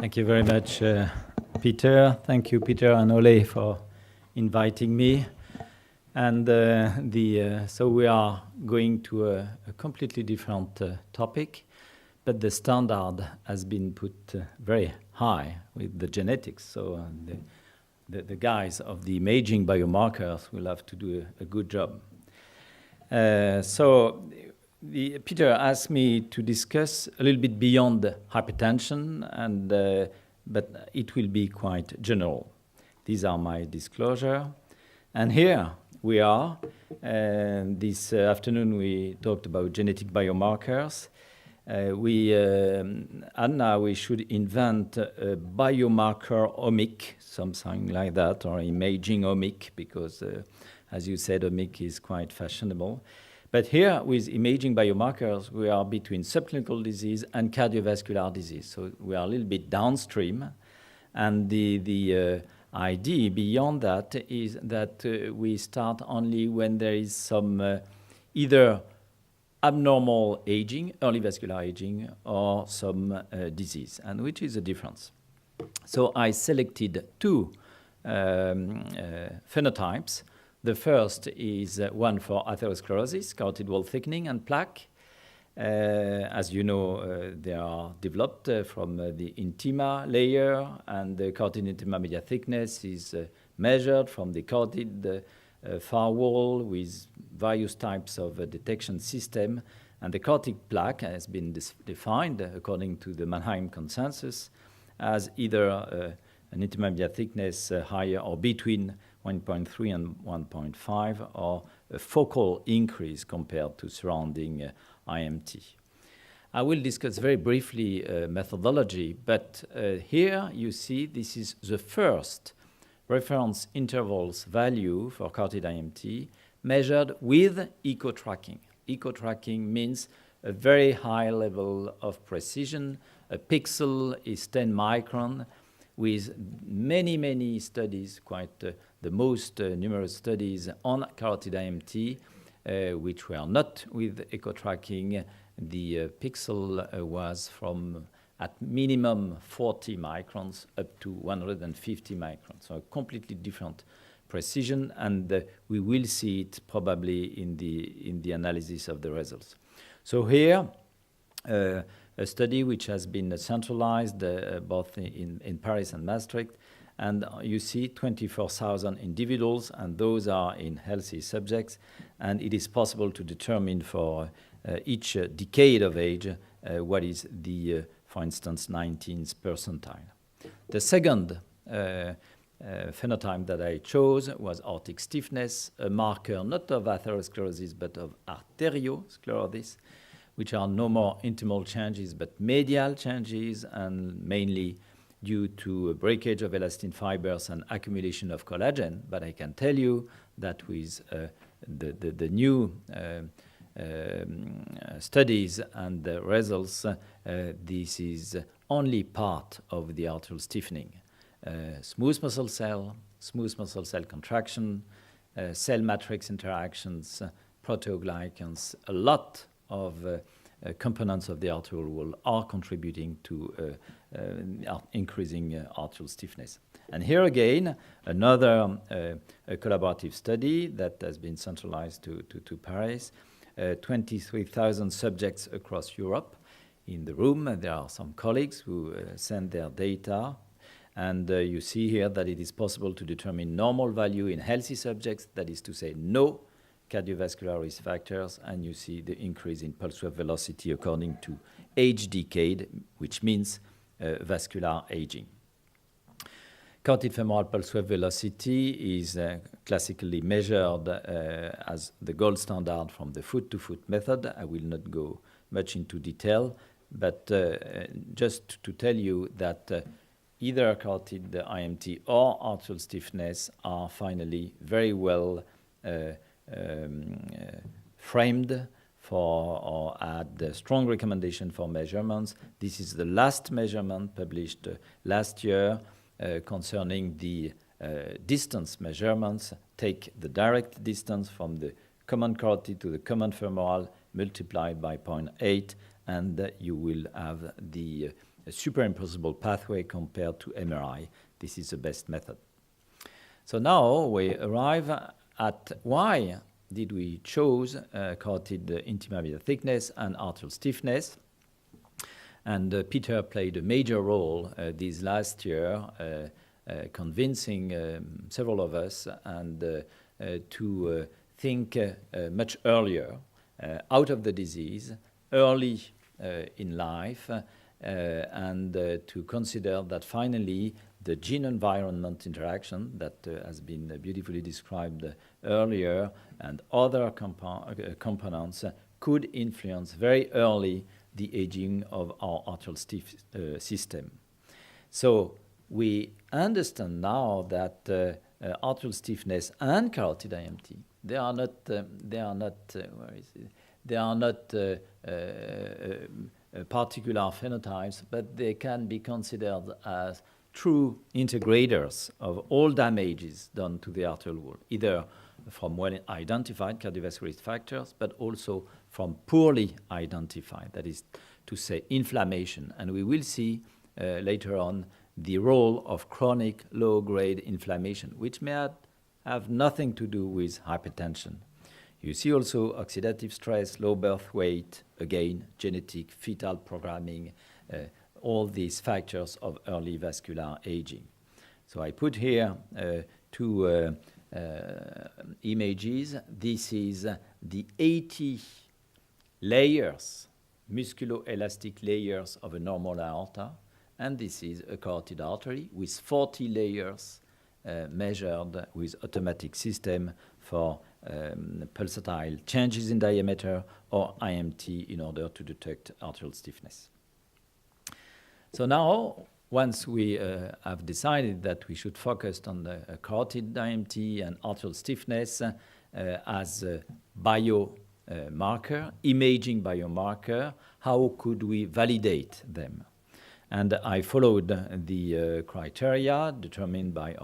Thank you very much, Peter. Thank you, Peter and Ole, for inviting me. And so we are going to a completely different topic, but the standard has been put very high with the genetics. So the guys of the imaging biomarkers will have to do a good job. Peter asked me to discuss a little bit beyond hypertension, but it will be quite general. These are my disclosure. And here we are. This afternoon we talked about genetic biomarkers. And now we should invent a biomarker omic, something like that, or imaging omic, because as you said, omic is quite fashionable. But here, with imaging biomarkers, we are between subclinical disease and cardiovascular disease. So we are a little bit downstream. And the idea beyond that is that we start only when there is some either abnormal aging, early vascular aging, or some disease, and which is the difference. So I selected two phenotypes. The first is one for atherosclerosis, carotid wall thickening and plaque. As you know, they are developed from the intima layer, and the carotid intima media thickness is measured from the carotid far wall with various types of detection system. And the carotid plaque has been defined according to the Mannheim consensus as either an intima media thickness higher or between 1.3 and 1.5, or a focal increase compared to surrounding IMT. I will discuss very briefly methodology, but here you see this is the first reference intervals value for carotid IMT measured with echo-tracking. Echo-tracking means a very high level of precision. A pixel is 10 micron, with many studies, quite the most numerous studies on carotid IMT, which were not with echo tracking. The pixel was from at minimum 40 microns up to 150 microns, so a completely different precision, and we will see it probably in the analysis of the results. So here, a study which has been centralized both in Paris and Maastricht, and you see 24,000 individuals, and those are in healthy subjects, and it is possible to determine for each decade of age what is the, for instance, 19th percentile. The second phenotype that I chose was aortic stiffness, a marker not of atherosclerosis but of arteriosclerosis, which are no more intimal changes but medial changes, and mainly due to breakage of elastin fibers and accumulation of collagen. But I can tell you that with the new studies and the results, this is only part of the arterial stiffening. Smooth muscle cell contraction, cell matrix interactions, proteoglycans, a lot of components of the arterial wall are contributing to increasing arterial stiffness. And here again, another collaborative study that has been centralized to Paris, 23,000 subjects across Europe. In the room, there are some colleagues who sent their data, and you see here that it is possible to determine normal value in healthy subjects, that is to say no cardiovascular risk factors, and you see the increase in pulse wave velocity according to age decade, which means vascular aging. Carotid femoral pulse wave velocity is classically measured as the gold standard from the foot-to-foot method. I will not go much into detail, but just to tell you that either carotid IMT or arterial stiffness are finally very well framed for or had a strong recommendation for measurements. This is the last measurement published last year concerning the distance measurements. Take the direct distance from the common carotid to the common femoral multiplied by 0.8, and you will have the superimposable pathway compared to MRI. This is the best method. So now we arrive at why did we choose carotid intima media thickness and arterial stiffness. And Peter played a major role this last year, convincing several of us and to think much earlier out of the disease, early in life, and to consider that finally the gene-environment interaction that has been beautifully described earlier and other components could influence very early the aging of our arterial system. So we understand now that arterial stiffness and carotid IMT, they are not particular phenotypes, but they can be considered as true integrators of all damages done to the arterial wall, either from well-identified cardiovascular risk factors, but also from poorly identified, that is to say, inflammation. And we will see later on the role of chronic low-grade inflammation, which may have nothing to do with hypertension. You see also oxidative stress, low birth weight, again, genetic, fetal programming, all these factors of early vascular aging. So I put here two images. This is the 80 layers, musculoelastic layers of a normal aorta, and this is a carotid artery with 40 layers measured with automatic system for pulsatile changes in diameter or IMT in order to detect arterial stiffness. So now, once we have decided that we should focus on the carotid IMT and arterial stiffness as a biomarker, imaging biomarker, how could we validate them? And I followed the criteria determined by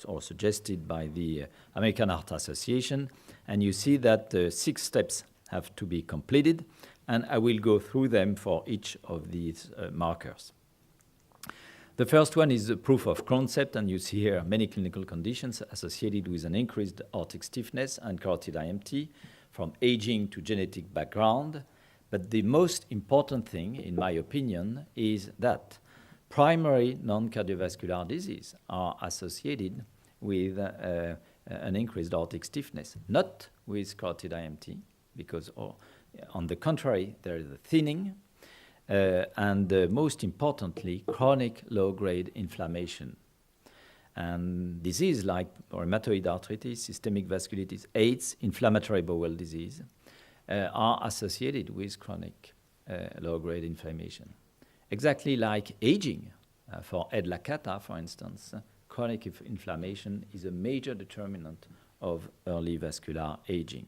or suggested by the American Heart Association, and you see that 6 steps have to be completed, and I will go through them for each of these markers. The first one is the proof of concept, and you see here many clinical conditions associated with an increased aortic stiffness and carotid IMT, from aging to genetic background. But the most important thing, in my opinion, is that primary non-cardiovascular disease are associated with an increased aortic stiffness, not with carotid IMT, because on the contrary, there is a thinning, and most importantly, chronic low-grade inflammation. And disease like rheumatoid arthritis, systemic vasculitis, AIDS, inflammatory bowel disease are associated with chronic low-grade inflammation. Exactly like aging. For Ed Lakata, for instance, chronic inflammation is a major determinant of early vascular aging.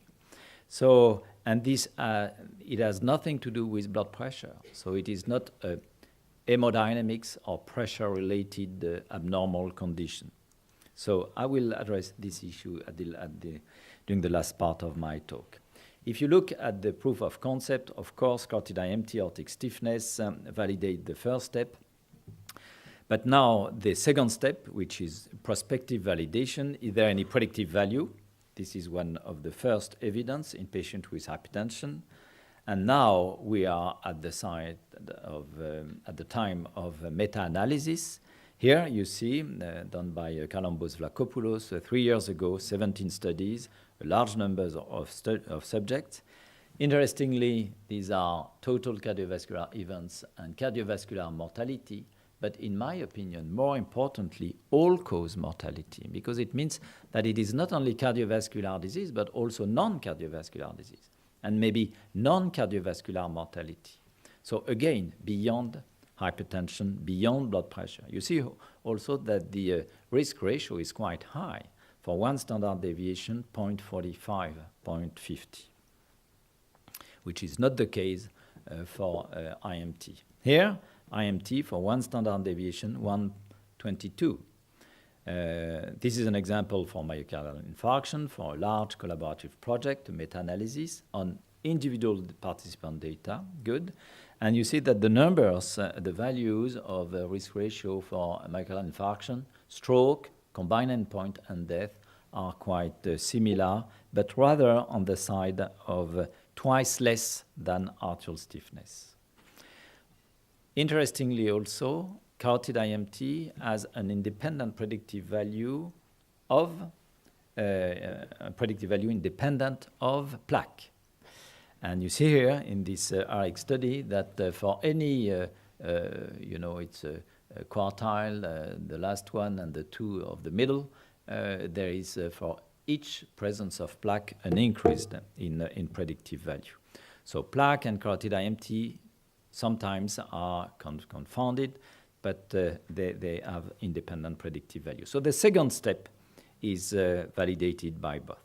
So, and this, it has nothing to do with blood pressure. So it is not a hemodynamics or pressure-related abnormal condition. So I will address this issue during the last part of my talk. If you look at the proof of concept, of course, carotid IMT, aortic stiffness, validate the first step. But now the second step, which is prospective validation, is there any predictive value? This is one of the first evidence in patients with hypertension. And now we are at the site of, at the time of meta-analysis. Here you see, done by Kalambos Vlachopoulos 3 years ago, 17 studies, a large number of subjects. Interestingly, these are total cardiovascular events and cardiovascular mortality, but in my opinion, more importantly, all-cause mortality, because it means that it is not only cardiovascular disease, but also non-cardiovascular disease, and maybe non-cardiovascular mortality. So again, beyond hypertension, beyond blood pressure. You see also that the risk ratio is quite high. For one standard deviation, 0.45, 0.50, which is not the case for IMT. Here, IMT for one standard deviation, 122. This is an example for myocardial infarction for a large collaborative project, a meta-analysis on individual participant data, good. And you see that the numbers, the values of risk ratio for myocardial infarction, stroke, combined endpoint, and death are quite similar, but rather on the side of twice less than arterial stiffness. Interestingly also, carotid IMT has an independent predictive value independent of plaque. And you see here in this RX study that for any, it's a quartile, the last one and the two of the middle, there is for each presence of plaque an increase in predictive value. So plaque and carotid IMT sometimes are confounded, but they have independent predictive value. So the second step is validated by both.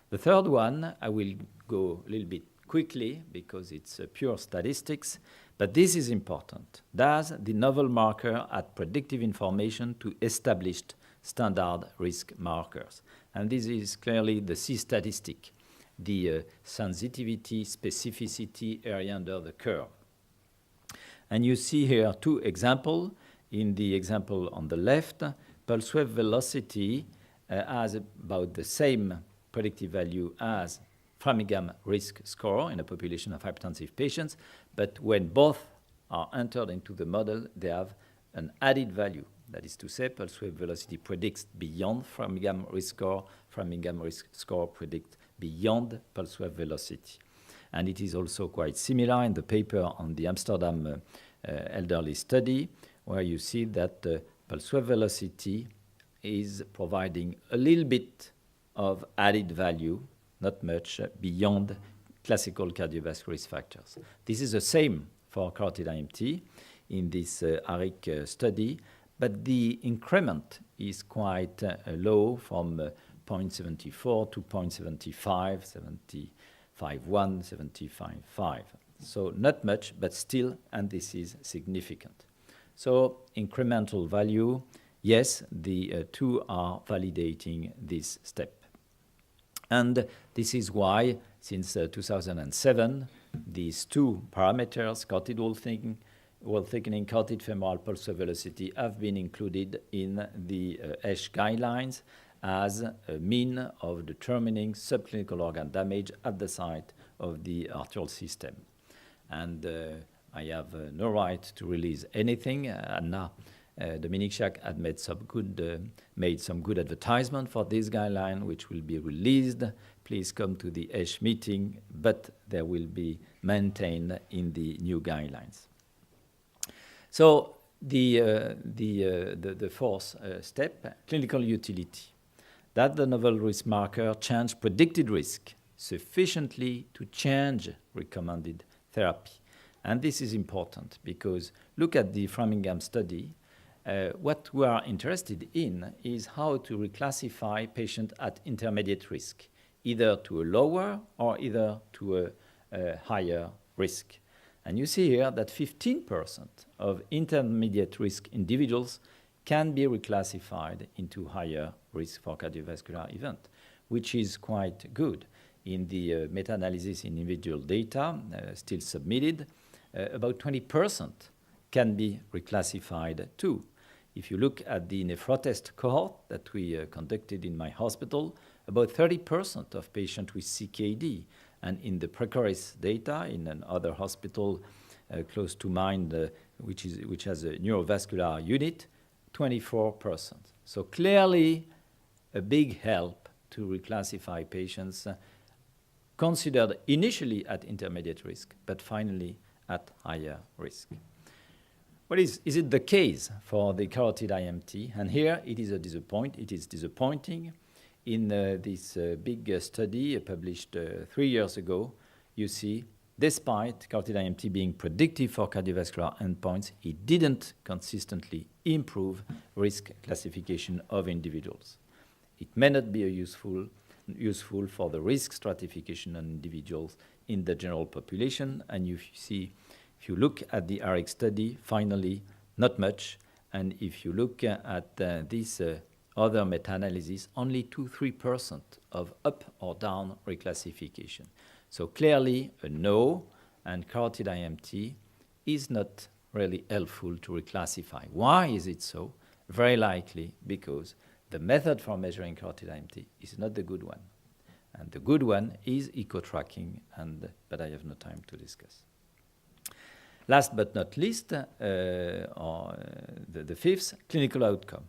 The third one, I will go a little bit quickly because it's pure statistics, but this is important. Does the novel marker add predictive information to established standard risk markers? And this is clearly the C statistic, the sensitivity, specificity area under the curve. And you see here two examples. In the example on the left, pulse wave velocity has about the same predictive value as Framingham risk score in a population of hypertensive patients, but when both are entered into the model, they have an added value. That is to say, pulse wave velocity predicts beyond Framingham risk score predicts beyond pulse wave velocity. And it is also quite similar in the paper on the Amsterdam elderly study, where you see that pulse wave velocity is providing a little bit of added value, not much, beyond classical cardiovascular risk factors. This is the same for carotid IMT in this ARIC study, but the increment is quite low from 0.74 to 0.75, 75.1, 75.5. So not much, but still, and this is significant. So incremental value, yes, the two are validating this step. And this is why, since 2007, these two parameters, carotid wall thickening, carotid femoral pulse wave velocity, have been included in the ESH guidelines as a mean of determining subclinical organ damage at the site of the arterial system. And I have no right to release anything. Anna Dominic Schack had made some good advertisement for this guideline, which will be released. Please come to the ESH meeting, but they will be maintained in the new guidelines. So the fourth step, clinical utility. That the novel risk marker change predicted risk sufficiently to change recommended therapy. And this is important because look at the Framingham study. What we are interested in is how to reclassify patients at intermediate risk, either to a lower or either to a higher risk. And you see here that 15% of intermediate risk individuals can be reclassified into higher risk for cardiovascular event, which is quite good. In the meta-analysis in individual data still submitted, about 20% can be reclassified too. If you look at the nephrotest cohort that we conducted in my hospital, about 30% of patients with CKD, and in the Precoris data in another hospital close to mine, which has a neurovascular unit, 24%. So clearly a big help to reclassify patients considered initially at intermediate risk, but finally at higher risk. What is it the case for the carotid IMT? And here it is disappointing. In this big study published 3 years ago, you see, despite carotid IMT being predictive for cardiovascular endpoints, it didn't consistently improve risk classification of individuals. It may not be useful for the risk stratification of individuals in the general population. And you see, if you look at the RX study, finally, not much. And if you look at this other meta-analysis, only 2-3% of up or down reclassification. So clearly a no, and carotid IMT is not really helpful to reclassify. Why is it so? Very likely because the method for measuring carotid IMT is not the good one. And the good one is echo tracking, but I have no time to discuss. Last but not least, the fifth, clinical outcome.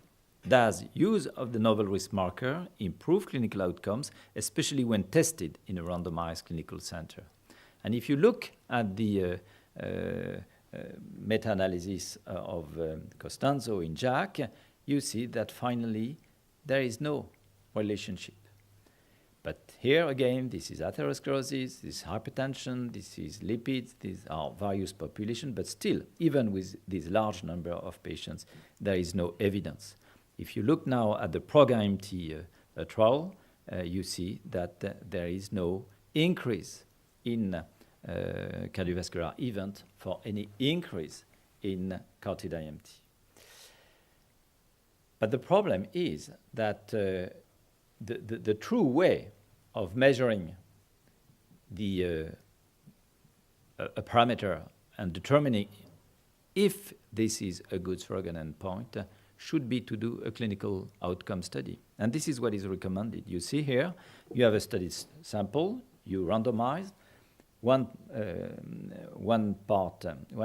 Does use of the novel risk marker improve clinical outcomes, especially when tested in a randomized clinical center? And if you look at the meta-analysis of Costanzo in JACC, you see that finally there is no relationship. But here again, this is atherosclerosis, this is hypertension, this is lipids, these are various populations, but still, even with this large number of patients, there is no evidence. If you look now at the PROG-IMT trial, you see that there is no increase in cardiovascular event for any increase in carotid IMT. But the problem is that the true way of measuring a parameter and determining if this is a good surrogate endpoint should be to do a clinical outcome study. And this is what is recommended. You see here, you have a study sample, you randomize, one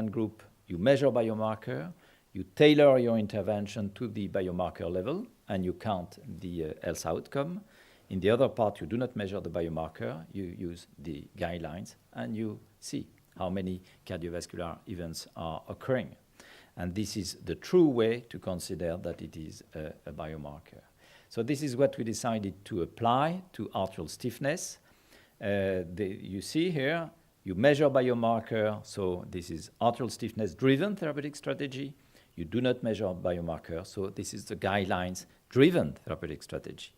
group, you measure biomarker, you tailor your intervention to the biomarker level, and you count the health outcome. In the other part, you do not measure the biomarker, you use the guidelines, and you see how many cardiovascular events are occurring. And this is the true way to consider that it is a biomarker. So this is what we decided to apply to arterial stiffness. You see here, you measure biomarker, so this is arterial stiffness-driven therapeutic strategy. You do not measure biomarker, so this is the guidelines-driven therapeutic strategy.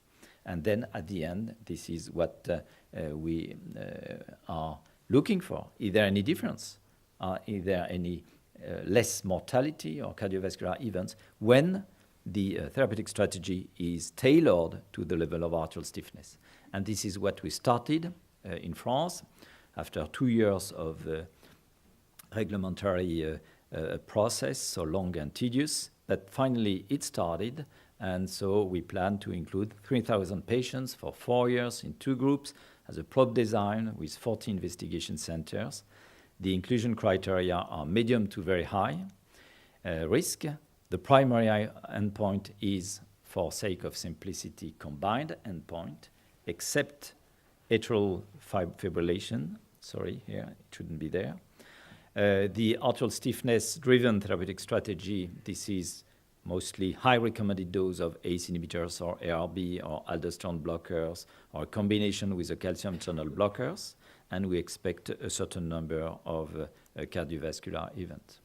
And then at the end, this is what we are looking for. Is there any difference? Is there any less mortality or cardiovascular events when the therapeutic strategy is tailored to the level of arterial stiffness? And this is what we started in France after 2 years of regulatory process, so long and tedious, that finally it started. And so we plan to include 3,000 patients for 4 years in 2 groups as a probe design with 40 investigation centers. The inclusion criteria are medium to very high risk. The primary endpoint is, for sake of simplicity, combined endpoint, except atrial fibrillation. Sorry, here, it shouldn't be there. The arterial stiffness-driven therapeutic strategy, this is mostly high recommended dose of ACE inhibitors or ARB or aldosterone blockers or a combination with the calcium channel blockers, and we expect a certain number of cardiovascular events.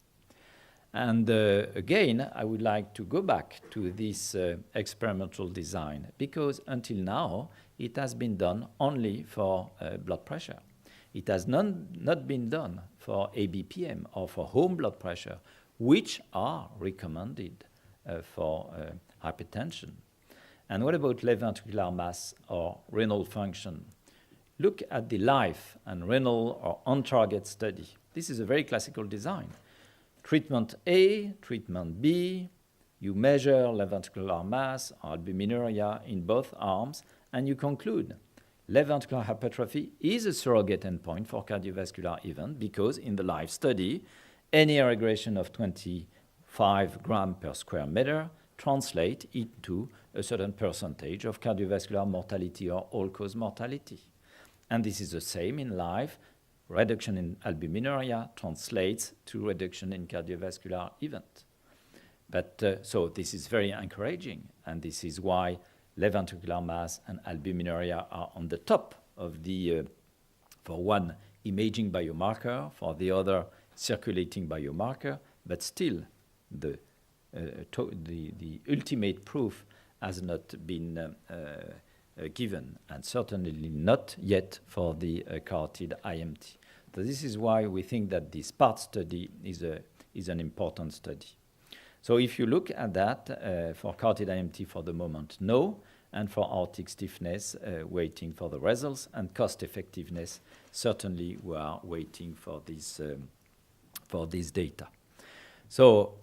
And again, I would like to go back to this experimental design because until now, it has been done only for blood pressure. It has not been done for ABPM or for home blood pressure, which are recommended for hypertension. And what about left ventricular mass or renal function? Look at the LIFE and renal or on-target study. This is a very classical design. Treatment A, treatment B, you measure left ventricular mass or albuminuria in both arms, and you conclude left ventricular hypertrophy is a surrogate endpoint for cardiovascular event because in the LIFE study, any regression of 25 grams per square meter translate into a certain percentage of cardiovascular mortality or all-cause mortality. And this is the same in LIFE. Reduction in albuminuria translates to reduction in cardiovascular event. But so this is very encouraging, and this is why left ventricular mass and albuminuria are on the top of the, for one, imaging biomarker, for the other, circulating biomarker, but still the ultimate proof has not been given, and certainly not yet for the carotid IMT. So this is why we think that this part study is an important study. So if you look at that, for carotid IMT for the moment, no, and for aortic stiffness, waiting for the results, and cost effectiveness, certainly we are waiting for these for this data. So,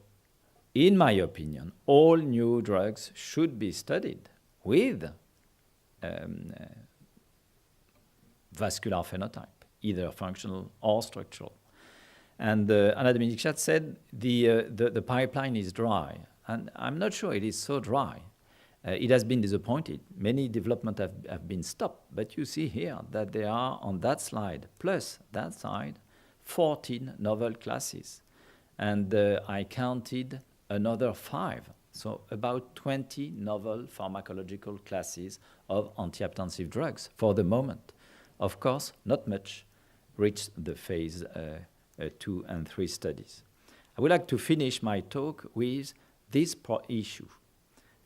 in my opinion, all new drugs should be studied with vascular phenotype, either functional or structural. And Anna Dominic-Schatz said the pipeline is dry, and I'm not sure it is so dry. It has been disappointed. Many development have been stopped, but you see here that there are on that slide, plus that side, 14 novel classes. And I counted another 5, so about 20 novel pharmacological classes of antihypertensive drugs for the moment. Of course, not much reached the phase 2 and 3 studies. I would like to finish my talk with this issue.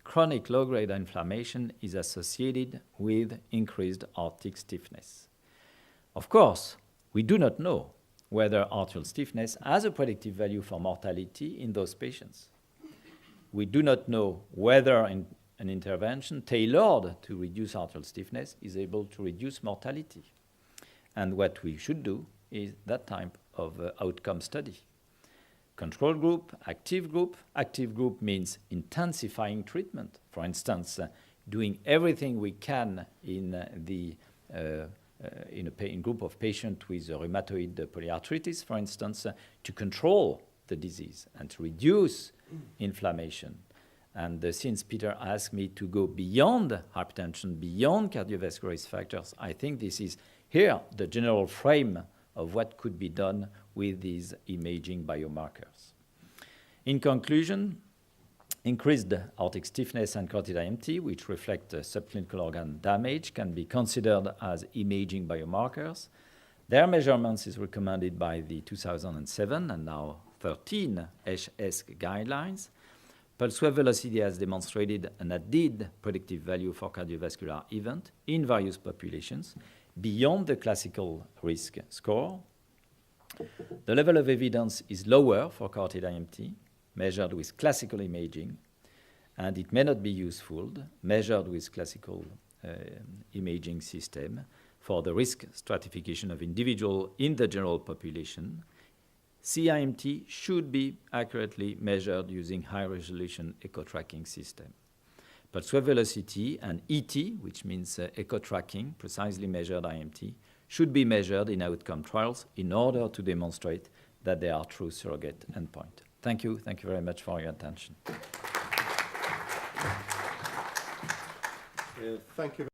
Chronic low-grade inflammation is associated with increased aortic stiffness. Of course, we do not know whether atrial stiffness has a predictive value for mortality in those patients. We do not know whether an intervention tailored to reduce atrial stiffness is able to reduce mortality. And what we should do is that type of outcome study. Control group, active group. Active group means intensifying treatment. For instance, doing everything we can in a group of patients with rheumatoid polyarthritis, for instance, to control the disease and to reduce inflammation. And since Peter asked me to go beyond hypertension, beyond cardiovascular risk factors, I think this is here the general frame of what could be done with these imaging biomarkers. In conclusion, increased aortic stiffness and carotid IMT, which reflect subclinical organ damage, can be considered as imaging biomarkers. Their measurements is recommended by the 2007 and now 13 HS guidelines. Pulse wave velocity has demonstrated an added predictive value for cardiovascular event in various populations beyond the classical risk score. The level of evidence is lower for carotid IMT, measured with classical imaging, and it may not be useful, measured with classical imaging system for the risk stratification of individual in the general population. CIMT should be accurately measured using high-resolution echo tracking system. Pulse wave velocity and ET, which means echo tracking, precisely measured IMT, should be measured in outcome trials in order to demonstrate that they are true surrogate endpoint. Thank you. Thank you very much for your attention. Thank you.